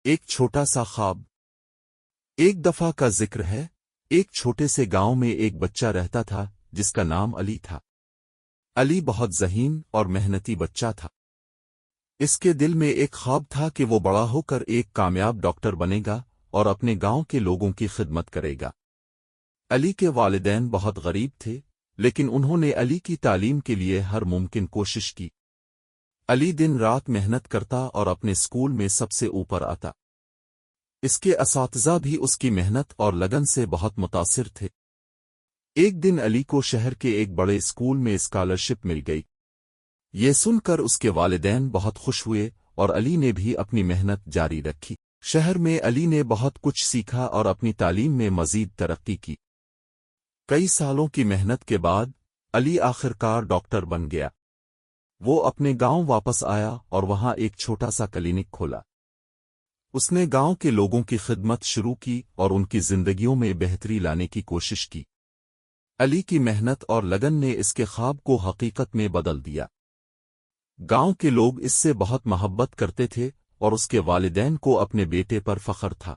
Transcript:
ایک چھوٹا سا خواب۔ ایک دفعہ کا ذکر ہے، ایک چھوٹے سے گاؤں میں ایک بچہ رہتا تھا جس کا نام علی تھا۔ علی بہت ذہین اور محنتی بچہ تھا۔ اس کے دل میں ایک خواب تھا کہ وہ بڑا ہو کر ایک کامیاب ڈاکٹر بنے گا اور اپنے گاؤں کے لوگوں کی خدمت کرے گا۔ علی کے والدین بہت غریب تھے، لیکن انہوں نے علی کی تعلیم کے لیے ہر ممکن کوشش کی۔ علی دن رات محنت کرتا اور اپنے اسکول میں سب سے اوپر آتا۔ اس کے اساتذہ بھی اس کی محنت اور لگن سے بہت متاثر تھے۔ ایک دن علی کو شہر کے ایک بڑے اسکول میں اسکالرشپ مل گئی۔ یہ سن کر اس کے والدین بہت خوش ہوئے اور علی نے بھی اپنی محنت جاری رکھی۔ شہر میں علی نے بہت کچھ سیکھا اور اپنی تعلیم میں مزید ترقی کی۔ کئی سالوں کی محنت کے بعد علی آخرکار ڈاکٹر بن گیا۔ وہ اپنے گاؤں واپس آیا اور وہاں ایک چھوٹا سا کلینک کھولا۔ اس نے گاؤں کے لوگوں کی خدمت شروع کی اور ان کی زندگیوں میں بہتری لانے کی کوشش کی۔ علی کی محنت اور لگن نے اس کے خواب کو حقیقت میں بدل دیا۔ گاؤں کے لوگ اس سے بہت محبت کرتے تھے اور اس کے والدین کو اپنے بیٹے پر فخر تھا۔